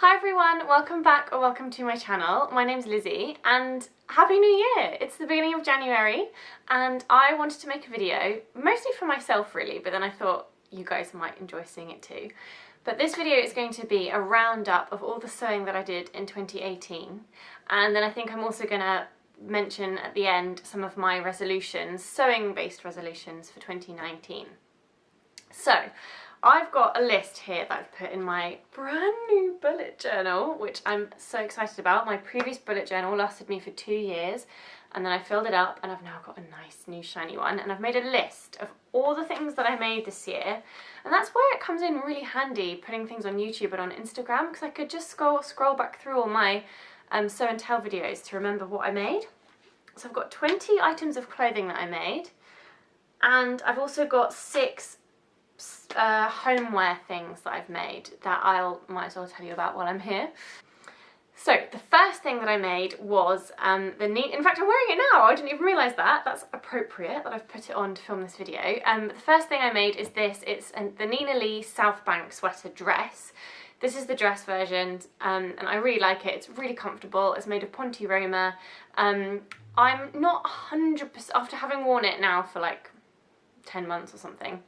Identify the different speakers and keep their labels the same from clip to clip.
Speaker 1: Hi everyone, welcome back or welcome to my channel. My name's Lizzie and Happy New Year! It's the beginning of January and I wanted to make a video, mostly for myself really, but then I thought you guys might enjoy seeing it too. But this video is going to be a roundup of all the sewing that I did in 2018, and then I think I'm also going to mention at the end some of my resolutions, sewing based resolutions for 2019. So I've got a list here that I've put in my brand new bullet journal, which I'm so excited about. My previous bullet journal lasted me for 2 years and then I filled it up and I've now got a nice new shiny one, and I've made a list of all the things that I made this year, and that's where it comes in really handy putting things on YouTube and on Instagram, because I could just scroll back through all my sew and tell videos to remember what I made. So I've got 20 items of clothing that I made, and I've also got 6 homeware things that I've made that might as well tell you about while I'm here. So the first thing that I made was in fact I'm wearing it now, I didn't even realise that. That's appropriate that I've put it on to film this video. The first thing I made is this. It's the Lee Southbank Sweater dress. This is the dress version and I really like it. It's really comfortable. It's made of Ponte Roma. I'm not 100%, after having worn it now for like 10 months or something,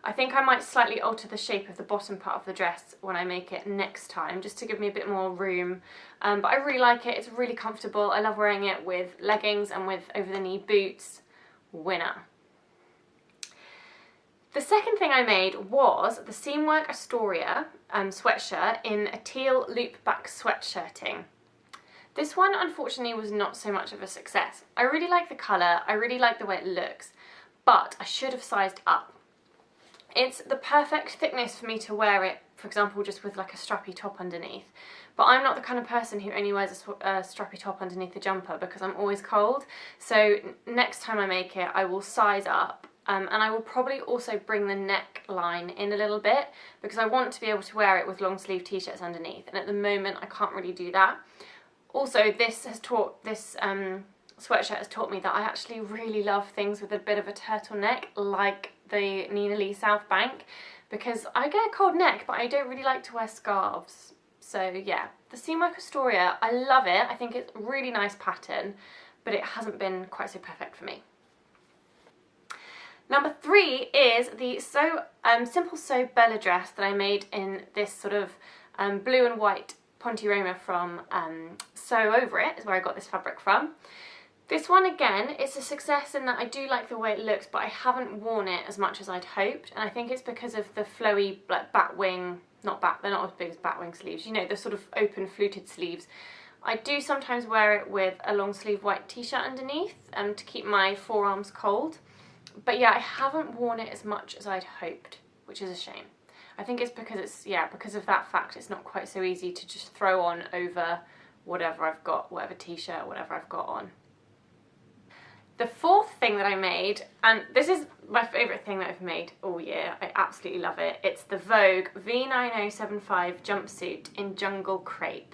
Speaker 1: I think I might slightly alter the shape of the bottom part of the dress when I make it next time, just to give me a bit more room. But I really like it, it's really comfortable. I love wearing it with leggings and with over-the-knee boots. Winner. The second thing I made was the Seamwork Astoria sweatshirt in a teal loop back sweatshirting. This one unfortunately was not so much of a success. I really like the colour, I really like the way it looks, but I should have sized up. It's the perfect thickness for me to wear it, for example, just with like a strappy top underneath. But I'm not the kind of person who only wears a strappy top underneath the jumper because I'm always cold. So next time I make it, I will size up. And I will probably also bring the neckline in a little bit because I want to be able to wear it with long sleeve t-shirts underneath. And at the moment, I can't really do that. Also, this sweatshirt has taught me that I actually really love things with a bit of a turtleneck, like the Lee Southbank, because I get a cold neck but I don't really like to wear scarves. So yeah, the Seamwork Astoria, I love it. I think it's a really nice pattern, but it hasn't been quite so perfect for me. Number 3 is the Simple Sew Bella dress that I made in this sort of blue and white Ponte Roma from Sew Over It, is where I got this fabric from. This one again, it's a success in that I do like the way it looks, but I haven't worn it as much as I'd hoped, and I think it's because of the flowy like batwing, they're not as big as batwing sleeves, you know, the sort of open fluted sleeves. I do sometimes wear it with a long sleeve white t-shirt underneath to keep my forearms cold, but yeah, I haven't worn it as much as I'd hoped, which is a shame. I think it's because of that fact it's not quite so easy to just throw on over whatever I've got, whatever t-shirt, whatever I've got on. The fourth thing that I made, and this is my favourite thing that I've made all year, I absolutely love it, it's the Vogue V9075 jumpsuit in Jungle Crepe.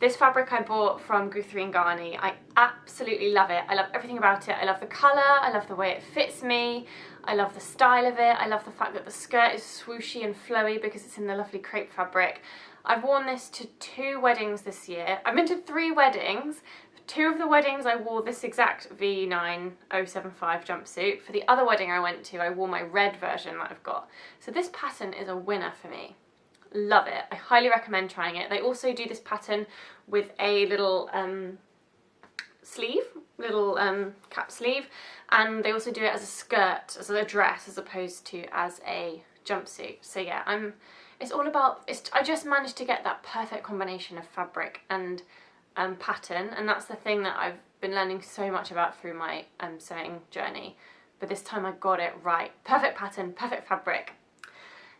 Speaker 1: This fabric I bought from Guthrie & Ghani. I absolutely love it. I love everything about it. I love the colour, I love the way it fits me, I love the style of it, I love the fact that the skirt is swooshy and flowy because it's in the lovely crepe fabric. I've worn this to 2 weddings this year. I've been to 3 weddings. 2 of the weddings I wore this exact V9075 jumpsuit. For the other wedding I went to, I wore my red version that I've got. So this pattern is a winner for me. Love it. I highly recommend trying it. They also do this pattern with a little sleeve, cap sleeve, and they also do it as a skirt, as a dress, as opposed to as a jumpsuit. So yeah, it's all about, I just managed to get that perfect combination of fabric and pattern, and that's the thing that I've been learning so much about through my sewing journey, but this time I got it right. Perfect pattern, perfect fabric.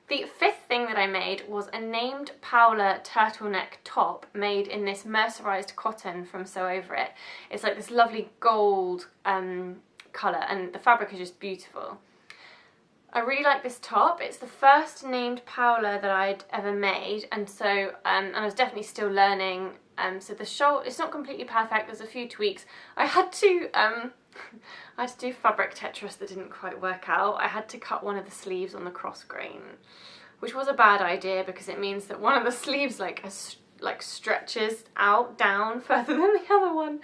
Speaker 1: The 5th thing that I made was a named Paola turtleneck top made in this mercerized cotton from Sew Over It. It's like this lovely gold colour and the fabric is just beautiful. I really like this top. It's the first named Paola that I'd ever made, and so and I was definitely still learning. So the shoulder, it's not completely perfect. There's a few tweaks. I had to do fabric Tetris that didn't quite work out. I had to cut one of the sleeves on the cross grain. which was a bad idea because it means that one of the sleeves stretches out down further than the other one.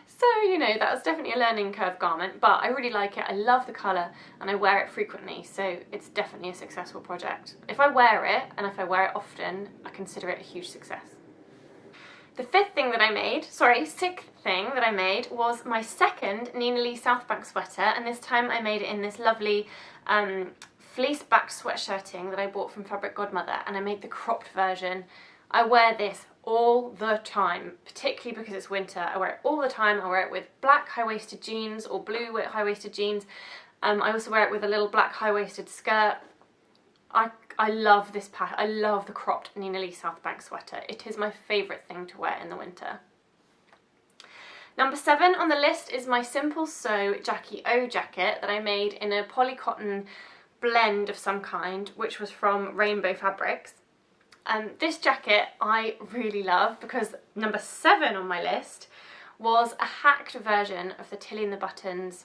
Speaker 1: So, you know, that was definitely a learning curve garment, but I really like it. I love the colour and I wear it frequently, so it's definitely a successful project. If I wear it, and if I wear it often, I consider it a huge success. The sixth thing that I made was my second Lee Southbank sweater, and this time I made it in this lovely fleece back sweatshirting that I bought from Fabric Godmother, and I made the cropped version. I wear this all the time, particularly because it's winter. I wear it all the time. I wear it with black high-waisted jeans or blue high-waisted jeans. I also wear it with a little black high-waisted skirt. I love this pattern. I love the cropped Lee Southbank sweater. It is my favourite thing to wear in the winter. Number 7 on the list is my Simple Sew Jackie O jacket that I made in a polycotton blend of some kind, which was from Rainbow Fabrics. This jacket I really love because number 7 on my list was a hacked version of the Tilly and the Buttons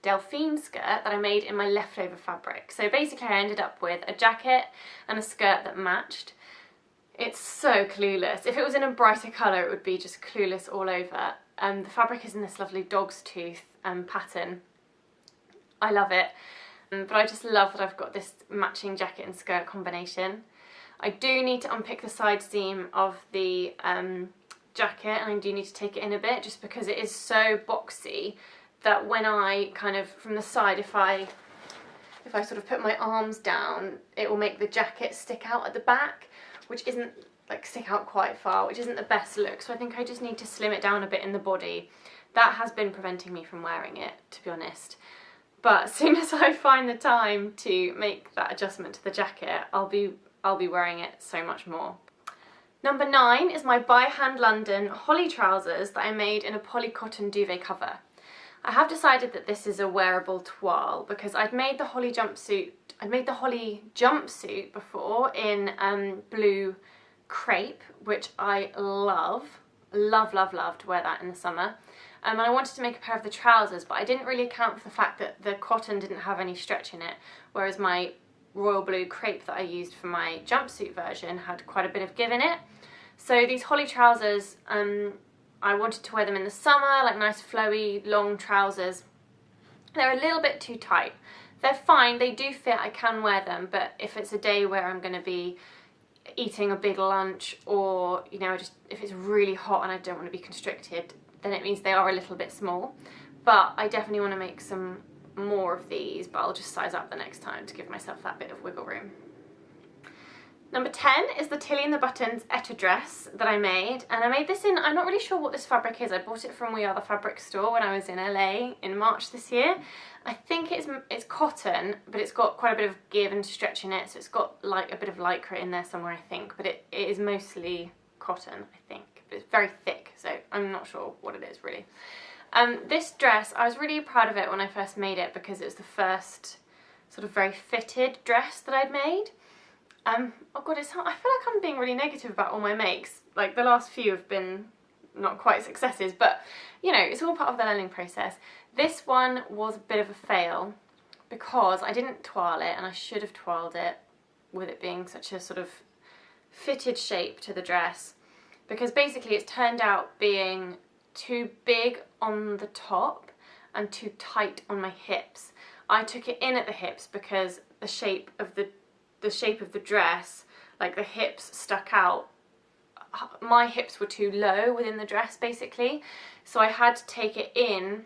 Speaker 1: Delphine skirt that I made in my leftover fabric. So basically I ended up with a jacket and a skirt that matched. It's so clueless. If it was in a brighter colour it would be just clueless all over. The fabric is in this lovely dog's tooth pattern. I love it, but I just love that I've got this matching jacket and skirt combination. I do need to unpick the side seam of the jacket, and I do need to take it in a bit just because it is so boxy that when I kind of, from the side, if I sort of put my arms down, it will make the jacket stick out at the back, which isn't, like, stick out quite far, which isn't the best look. So I think I just need to slim it down a bit in the body. That has been preventing me from wearing it, to be honest. But as soon as I find the time to make that adjustment to the jacket, I'll be wearing it so much more. Number 9 is my By Hand London holly trousers that I made in a polycotton duvet cover. I have decided that this is a wearable toile because I'd made the holly jumpsuit before in blue crepe, which I love to wear that in the summer. And I wanted to make a pair of the trousers, but I didn't really account for the fact that the cotton didn't have any stretch in it, whereas my royal blue crepe that I used for my jumpsuit version had quite a bit of give in it. So these holly trousers, I wanted to wear them in the summer, like nice flowy long trousers. They're a little bit too tight. They're fine, they do fit, I can wear them, but if it's a day where I'm going to be eating a big lunch, or, you know, just if it's really hot and I don't want to be constricted, then it means they are a little bit small. But I definitely want to make some more of these, but I'll just size up the next time to give myself that bit of wiggle room. Number 10 is the Tilly and the Buttons Etta dress that I made, and I made this in, I'm not really sure what this fabric is. I bought it from We Are The Fabric store when I was in LA in March this year. I think it's cotton, but it's got quite a bit of give and stretch in it, so it's got like a bit of lycra in there somewhere, I think, but it is mostly cotton, I think, but it's very thick, so I'm not sure what it is really. This dress, I was really proud of it when I first made it because it was the first sort of very fitted dress that I'd made. Oh god, I feel like I'm being really negative about all my makes. Like, the last few have been not quite successes, but, you know, it's all part of the learning process. This one was a bit of a fail because I didn't toile it, and I should have toiled it with it being such a sort of fitted shape to the dress, because basically it's turned out being too big on the top and too tight on my hips. I took it in at the hips because the shape of the dress, like the hips stuck out. My hips were too low within the dress basically, so I had to take it in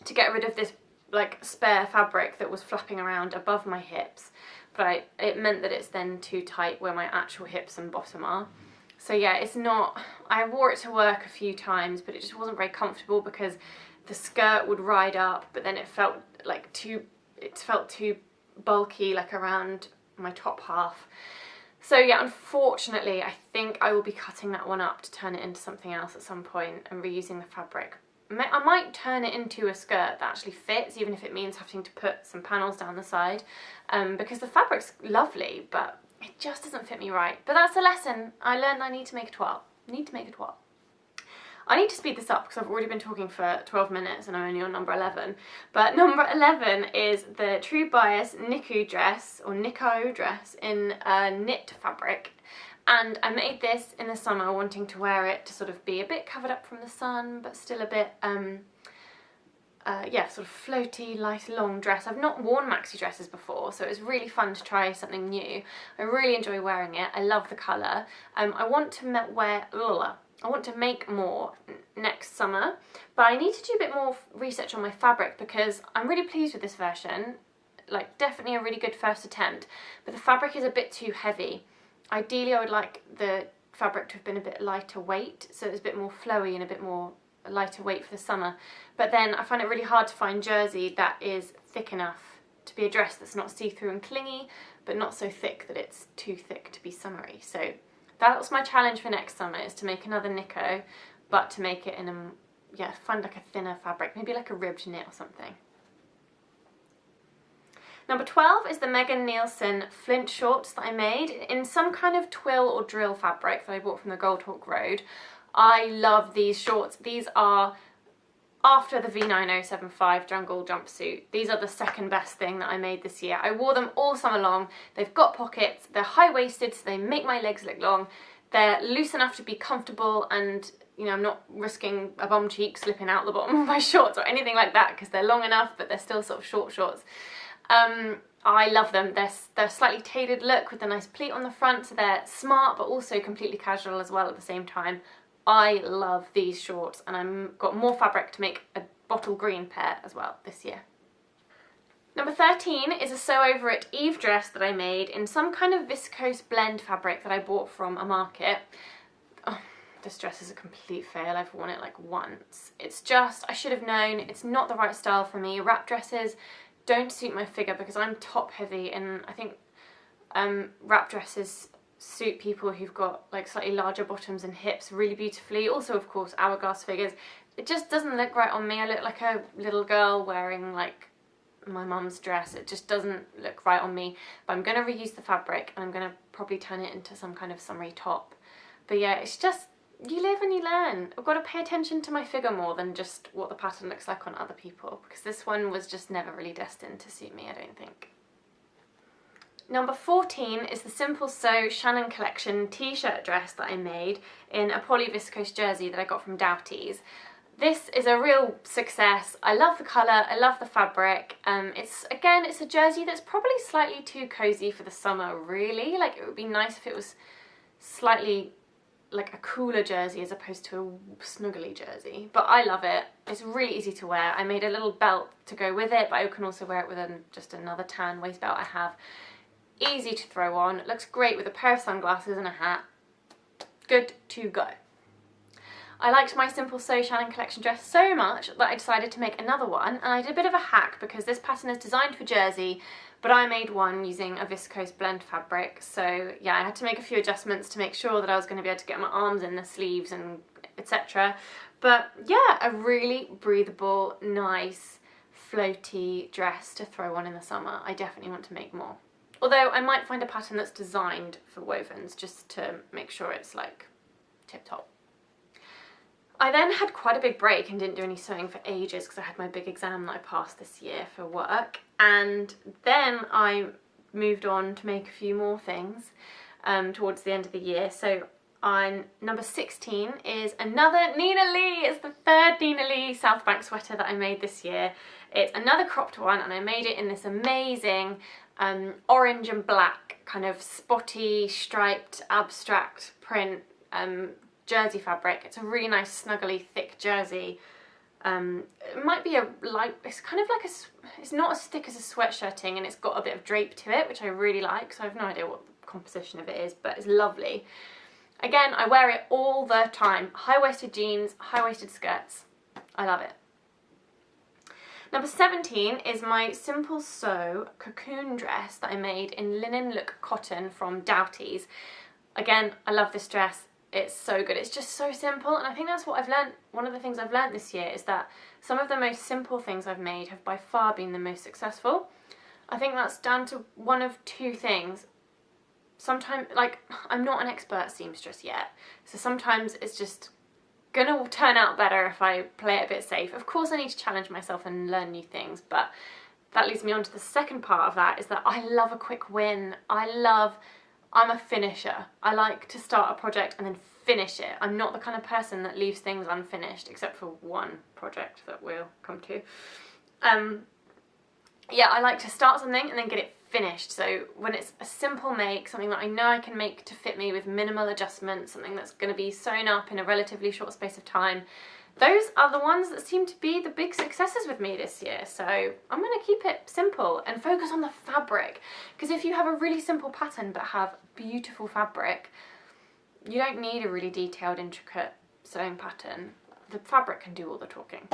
Speaker 1: to get rid of this like spare fabric that was flapping around above my hips, but it meant that it's then too tight where my actual hips and bottom are. So yeah, it's not, I wore it to work a few times, but it just wasn't very comfortable because the skirt would ride up, but then it felt too bulky, like around my top half. So yeah, unfortunately, I think I will be cutting that one up to turn it into something else at some point and reusing the fabric. I might turn it into a skirt that actually fits, even if it means having to put some panels down the side, because the fabric's lovely, but it just doesn't fit me right. But that's a lesson. I learned I need to make a toile. I need to speed this up because I've already been talking for 12 minutes and I'm only on number 11. But number 11 is the True Bias Nikko dress, or Nikko dress, in knit fabric. And I made this in the summer wanting to wear it to sort of be a bit covered up from the sun, but still a bit, yeah, sort of floaty, light, long dress. I've not worn maxi dresses before, so it was really fun to try something new. I really enjoy wearing it. I love the colour. I want to make more next summer, but I need to do a bit more research on my fabric because I'm really pleased with this version. Like, definitely a really good first attempt, but the fabric is a bit too heavy. Ideally, I would like the fabric to have been a bit lighter weight, so it's a bit more flowy and a bit more lighter weight for the summer. But then I find it really hard to find jersey that is thick enough to be a dress that's not see-through and clingy, but not so thick that it's too thick to be summery. So that's my challenge for next summer, is to make another Nikko, but to make it in a, yeah, find like a thinner fabric, maybe like a ribbed knit or something. Number 12 is the Megan Nielsen Flint shorts that I made in some kind of twill or drill fabric that I bought from the Gold Hawk Road. I love these shorts. These are after the V9075 jungle jumpsuit. These are the second best thing that I made this year. I wore them all summer long. They've got pockets, they're high-waisted, so they make my legs look long. They're loose enough to be comfortable, and you know, I'm not risking a bum cheek slipping out the bottom of my shorts or anything like that because they're long enough, but they're still sort of short shorts. I love them. They're slightly tailored look with a nice pleat on the front, so they're smart but also completely casual as well at the same time. I love these shorts, and I've got more fabric to make a bottle green pair as well this year. Number 13 is a Sew Over It Eve dress that I made in some kind of viscose blend fabric that I bought from a market. Oh, this dress is a complete fail. I've worn it like once. It's just, I should have known, it's not the right style for me. Wrap dresses don't suit my figure because I'm top heavy, and I think wrap dresses suit people who've got like slightly larger bottoms and hips really beautifully. Also, of course, hourglass figures. It just doesn't look right on me. I look like a little girl wearing like my mum's dress. It just doesn't look right on me. But I'm going to reuse the fabric, and I'm going to probably turn it into some kind of summery top. But yeah, it's just, you live and you learn. I've got to pay attention to my figure more than just what the pattern looks like on other people, because this one was just never really destined to suit me, I don't think. Number 14 is the Simple Sew Shannon collection t-shirt dress that I made in a poly viscose jersey that I got from Doughty's. This is a real success. I love the colour, I love the fabric. It's a jersey that's probably slightly too cozy for the summer, really. Like, it would be nice if it was slightly like a cooler jersey as opposed to a snuggly jersey, but I love it. It's really easy to wear. I made a little belt to go with it, but I can also wear it with just another tan waist belt I have. Easy to throw on. It looks great with a pair of sunglasses and a hat. Good to go. I liked my Simple Sew Shannon collection dress so much that I decided to make another one, and I did a bit of a hack because this pattern is designed for jersey, but I made one using a viscose blend fabric. So yeah, I had to make a few adjustments to make sure that I was going to be able to get my arms in the sleeves and etc. But yeah, a really breathable, nice, floaty dress to throw on in the summer. I definitely want to make more. Although I might find a pattern that's designed for wovens just to make sure it's like tip-top. I then had quite a big break and didn't do any sewing for ages because I had my big exam that I passed this year for work, and then I moved on to make a few more things towards the end of the year. So on number 16 is another Nina Lee. It's the third Nina Lee Southbank sweater that I made this year. It's another cropped one, and I made it in this amazing orange and black kind of spotty striped abstract print jersey fabric. It's a really nice snuggly thick jersey. It might be a light, it's kind of like it's not as thick as a sweatshirting, and it's got a bit of drape to it, which I really like, so I have no idea what the composition of it is, but it's lovely. Again, I wear it all the time. High-waisted jeans, high-waisted skirts. I love it. Number 17 is my Simple Sew Cocoon Dress that I made in linen look cotton from Doughty's. Again, I love this dress. It's so good. It's just so simple, and I think that's what I've learned. One of the things I've learned this year is that some of the most simple things I've made have by far been the most successful. I think that's down to one of two things. Sometimes, like, I'm not an expert seamstress yet, so sometimes it's just gonna turn out better if I play it a bit safe. Of course I need to challenge myself and learn new things, but that leads me on to the second part of that, is that I love a quick win. I'm a finisher. I like to start a project and then finish it. I'm not the kind of person that leaves things unfinished, except for one project that we'll come to. Yeah, I like to start something and then get it finished. So when it's a simple make, something that I know I can make to fit me with minimal adjustments, something that's going to be sewn up in a relatively short space of time, those are the ones that seem to be the big successes with me this year. So I'm going to keep it simple and focus on the fabric, because if you have a really simple pattern but have beautiful fabric, you don't need a really detailed, intricate sewing pattern. The fabric can do all the talking.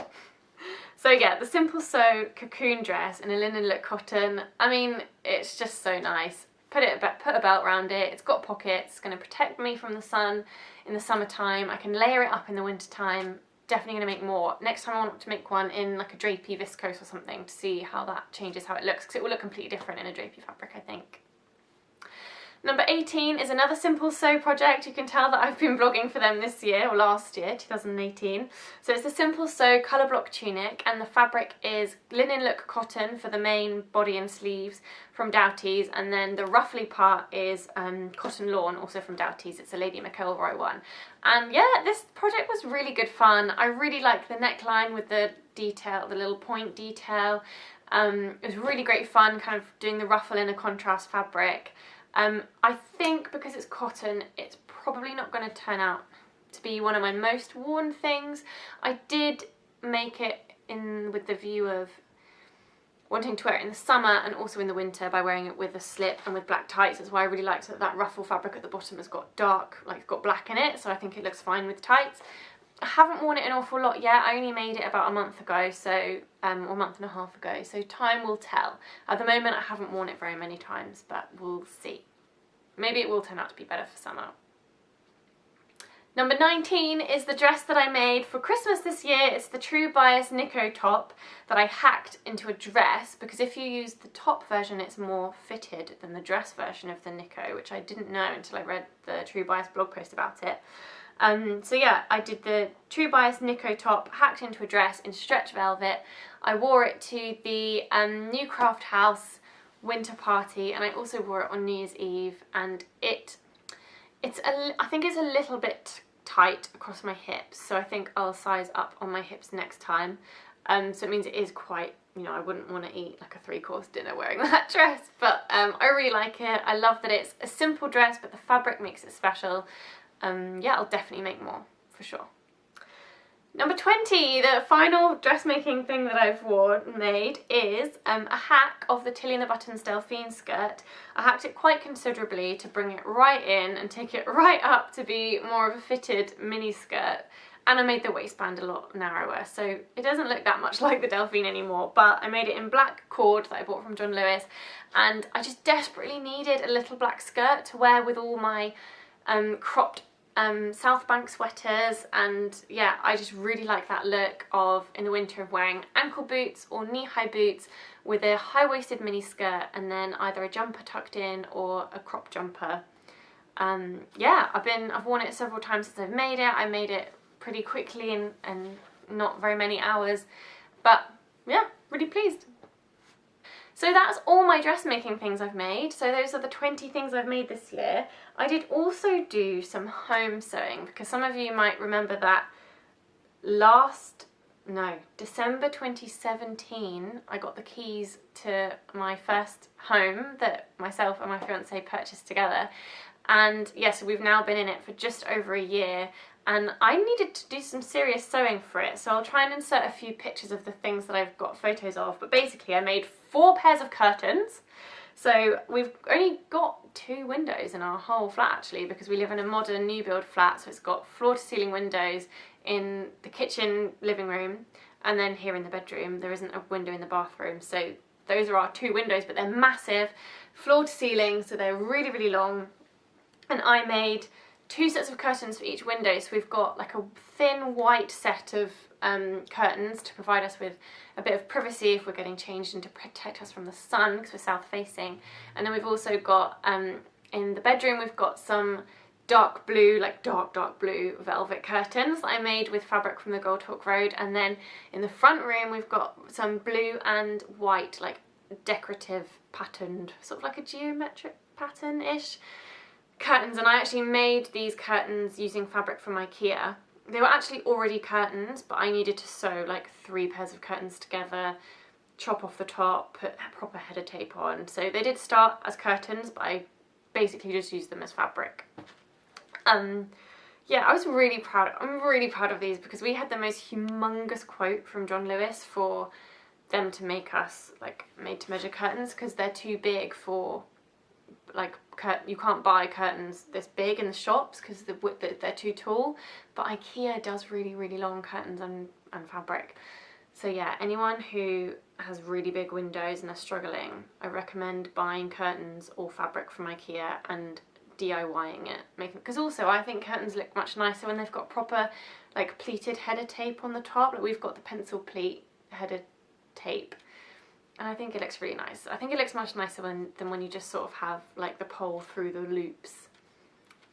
Speaker 1: So yeah, the Simple Sew Cocoon Dress in a linen look cotton. I mean, it's just so nice. Put a belt around it. It's got pockets. It's going to protect me from the sun in the summertime. I can layer it up in the wintertime. Definitely going to make more. Next time I want to make one in like a drapey viscose or something to see how that changes how it looks, because it will look completely different in a drapey fabric, I think. Number 18 is another Simple Sew project. You can tell that I've been blogging for them this year, or last year, 2018. So it's the Simple Sew colour block tunic, and the fabric is linen look cotton for the main body and sleeves from Doughty's, and then the ruffly part is cotton lawn, also from Doughty's. It's a Lady McElroy one. And yeah, this project was really good fun. I really like the neckline with the detail, the little point detail. It was really great fun kind of doing the ruffle in a contrast fabric. I think because it's cotton, it's probably not going to turn out to be one of my most worn things. I did make it in with the view of wanting to wear it in the summer and also in the winter by wearing it with a slip and with black tights. That's why I really liked that ruffle fabric at the bottom has got dark, like it's got black in it, so I think it looks fine with tights. I haven't worn it an awful lot yet. I only made it about a month ago, so or a month and a half ago, so time will tell. At the moment I haven't worn it very many times, but we'll see. Maybe it will turn out to be better for summer. Number 19 is the dress that I made for Christmas this year. It's the true Bias Nikko top that I hacked into a dress, because if you use the top version it's more fitted than the dress version of the Nikko, which I didn't know until I read the True Bias blog post about it. So yeah, I did the True Bias Nikko top hacked into a dress in stretch velvet. I wore it to the New Craft House winter party, and I also wore it on New Year's Eve, and I think it's a little bit tight across my hips, so I think I'll size up on my hips next time. So it means it is quite, you know, I wouldn't want to eat like a 3-course dinner wearing that dress, but I really like it. I love that it's a simple dress but the fabric makes it special. Yeah, I'll definitely make more for sure. Number 20, the final dressmaking thing that I've made is a hack of the Tilly and the Buttons Delphine skirt. I hacked it quite considerably to bring it right in and take it right up to be more of a fitted mini skirt. And I made the waistband a lot narrower, so it doesn't look that much like the Delphine anymore, but I made it in black cord that I bought from John Lewis, and I just desperately needed a little black skirt to wear with all my cropped Southbank sweaters, and yeah, I just really like that look of in the winter of wearing ankle boots or knee-high boots with a high-waisted mini skirt and then either a jumper tucked in or a crop jumper. Yeah, I've worn it several times since I've made it. I made it pretty quickly and not very many hours, but yeah, really pleased. So that's all my dressmaking things I've made. So those are the 20 things I've made this year. I did also do some home sewing, because some of you might remember that December 2017, I got the keys to my first home that myself and my fiance purchased together. And yeah, so we've now been in it for just over a year, and I needed to do some serious sewing for it, so I'll try and insert a few pictures of the things that I've got photos of. But basically I made 4 pairs of curtains. So we've only got 2 windows in our whole flat actually, because we live in a modern new build flat, so it's got floor to ceiling windows in the kitchen living room, and then here in the bedroom there isn't a window in the bathroom. So those are our 2 windows, but they're massive, floor to ceiling, so they're really, really long. And I made 2 sets of curtains for each window, so we've got like a thin white set of curtains to provide us with a bit of privacy if we're getting changed and to protect us from the sun because we're south facing. And then we've also got in the bedroom we've got some dark blue, like dark blue velvet curtains that I made with fabric from the Gold Hawk Road. And then in the front room we've got some blue and white, like decorative patterned, sort of like a geometric pattern-ish curtains. And I actually made these curtains using fabric from IKEA. They were actually already curtains, but I needed to sew like 3 pairs of curtains together, chop off the top, put a proper header tape on. So they did start as curtains, but I basically just used them as fabric. Yeah, I was really proud. I'm really proud of these because we had the most humongous quote from John Lewis for them to make us like made to measure curtains, because they're too big for like you can't buy curtains this big in the shops because they're too tall, but IKEA does really long curtains and fabric. So yeah, anyone who has really big windows and are struggling, I recommend buying curtains or fabric from IKEA and DIYing it, because also I think curtains look much nicer when they've got proper like pleated header tape on the top. Like we've got the pencil pleat header tape, and I think it looks really nice. I think it looks much nicer than when you just sort of have like the pole through the loops.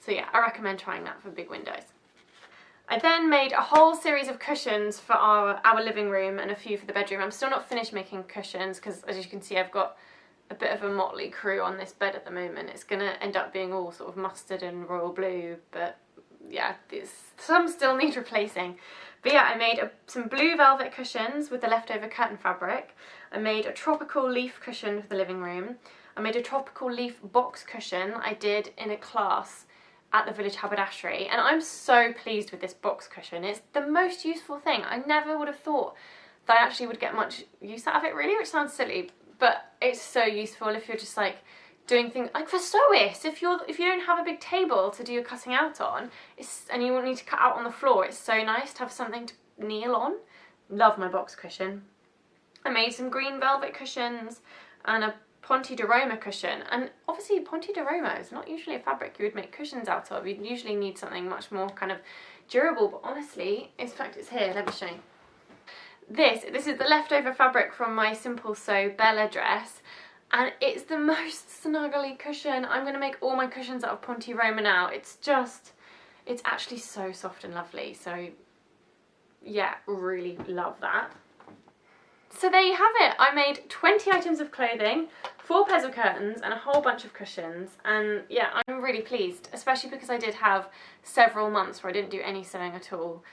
Speaker 1: So yeah, I recommend trying that for big windows. I then made a whole series of cushions for our living room and a few for the bedroom. I'm still not finished making cushions because, as you can see, I've got a bit of a motley crew on this bed at the moment. It's going to end up being all sort of mustard and royal blue, but yeah, some still need replacing. But yeah, I made some blue velvet cushions with the leftover curtain fabric. I made a tropical leaf cushion for the living room. I made a tropical leaf box cushion I did in a class at the Village Haberdashery, and I'm so pleased with this box cushion. It's the most useful thing. I never would have thought that I actually would get much use out of it, really, which sounds silly, but it's so useful if you're just like doing things like for sewists. If you don't have a big table to do your cutting out on, and you won't need to cut out on the floor, it's so nice to have something to kneel on. Love my box cushion. I made some green velvet cushions and a Ponte di Roma cushion, and obviously Ponte di Roma is not usually a fabric you would make cushions out of. You'd usually need something much more kind of durable, but honestly, in fact it's here, let me show you. This is the leftover fabric from my Simple Sew Bella dress, and it's the most snuggly cushion. I'm going to make all my cushions out of Ponte Roma now. It's actually so soft and lovely, so yeah, really love that. So there you have it. I made 20 items of clothing, 4 pairs of curtains and a whole bunch of cushions, and yeah, I'm really pleased, especially because I did have several months where I didn't do any sewing at all.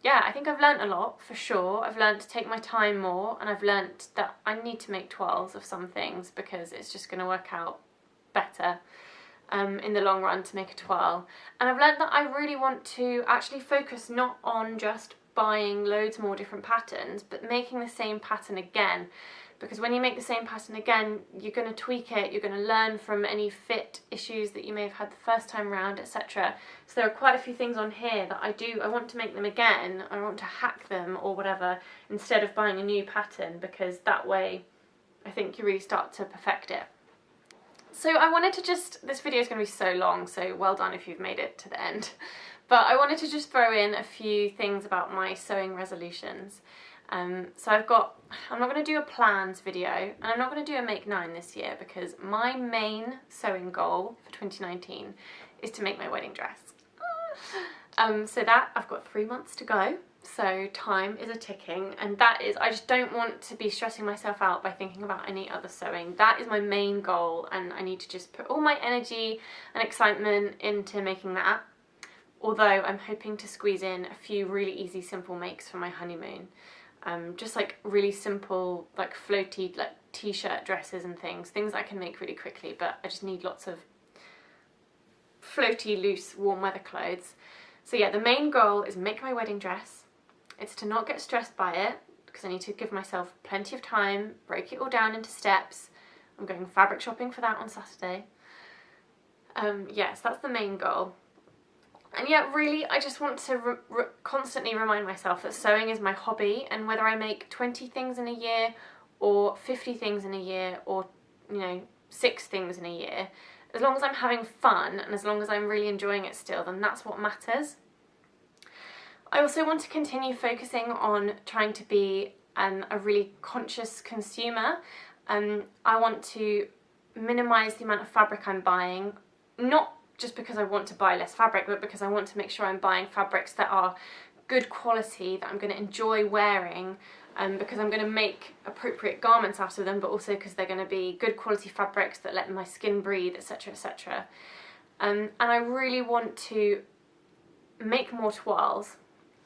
Speaker 1: Yeah, I think I've learnt a lot, for sure. I've learnt to take my time more, and I've learnt that I need to make toiles of some things because it's just going to work out better in the long run to make a toile. And I've learnt that I really want to actually focus not on just buying loads more different patterns, but making the same pattern again, because when you make the same pattern again, you're going to tweak it, you're going to learn from any fit issues that you may have had the first time round, etc. So there are quite a few things on here that I want to make them again, I want to hack them or whatever, instead of buying a new pattern, because that way I think you really start to perfect it. So I wanted to this video is going to be so long, so well done if you've made it to the end. But I wanted to just throw in a few things about my sewing resolutions. So I'm not going to do a plans video, and I'm not going to do a make 9 this year, because my main sewing goal for 2019 is to make my wedding dress. So that, I've got 3 months to go, so time is a ticking, and I just don't want to be stressing myself out by thinking about any other sewing. That is my main goal, and I need to just put all my energy and excitement into making that. Although I'm hoping to squeeze in a few really easy, simple makes for my honeymoon. Just like really simple, like floaty, like t-shirt dresses and things I can make really quickly, but I just need lots of floaty, loose, warm weather clothes. So yeah, the main goal is make my wedding dress. It's to not get stressed by it, because I need to give myself plenty of time, break it all down into steps. I'm going fabric shopping for that on Saturday. Yes, that's the main goal. And yeah, really, I just want to constantly remind myself that sewing is my hobby, and whether I make 20 things in a year or 50 things in a year, or, you know, 6 things in a year, as long as I'm having fun and as long as I'm really enjoying it still, then that's what matters. I also want to continue focusing on trying to be a really conscious consumer. I want to minimise the amount of fabric I'm buying, not just because I want to buy less fabric, but because I want to make sure I'm buying fabrics that are good quality, that I'm going to enjoy wearing, because I'm going to make appropriate garments out of them, but also because they're going to be good quality fabrics that let my skin breathe, etc, etc. And I really want to make more toiles,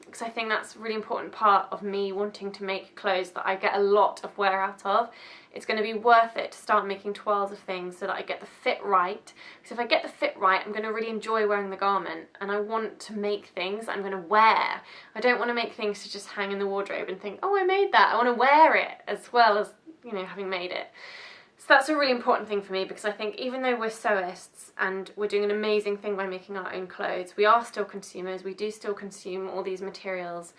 Speaker 1: because I think that's a really important part of me wanting to make clothes that I get a lot of wear out of. It's going to be worth it to start making toiles of things so that I get the fit right, because if I get the fit right, I'm going to really enjoy wearing the garment, and I want to make things that I'm going to wear. I don't want to make things to just hang in the wardrobe and think, oh, I made that, I want to wear it, as well as, you know, having made it. So that's a really important thing for me, because I think even though we're sewists and we're doing an amazing thing by making our own clothes, we are still consumers. We do still consume all these materials,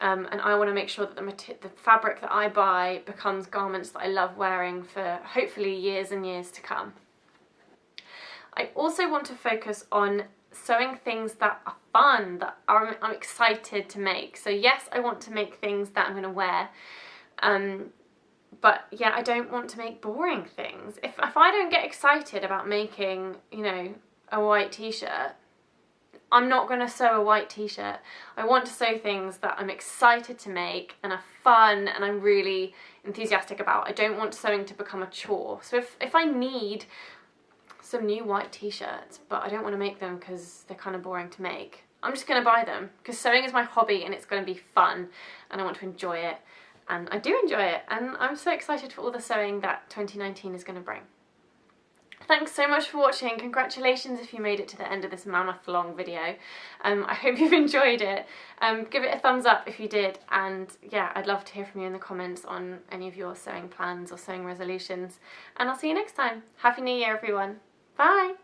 Speaker 1: and I want to make sure that the fabric that I buy becomes garments that I love wearing for hopefully years and years to come. I also want to focus on sewing things that are fun, that I'm excited to make. So yes, I want to make things that I'm going to wear, but yeah, I don't want to make boring things. If I don't get excited about making, you know, a white t-shirt, I'm not going to sew a white t-shirt. I want to sew things that I'm excited to make and are fun and I'm really enthusiastic about. I don't want sewing to become a chore. So if I need some new white t-shirts, but I don't want to make them because they're kind of boring to make, I'm just going to buy them, because sewing is my hobby and it's going to be fun and I want to enjoy it. And I do enjoy it, and I'm so excited for all the sewing that 2019 is going to bring. Thanks so much for watching. Congratulations if you made it to the end of this mammoth long video. I hope you've enjoyed it. Give it a thumbs up if you did, and yeah, I'd love to hear from you in the comments on any of your sewing plans or sewing resolutions. And I'll see you next time. Happy New Year, everyone. Bye!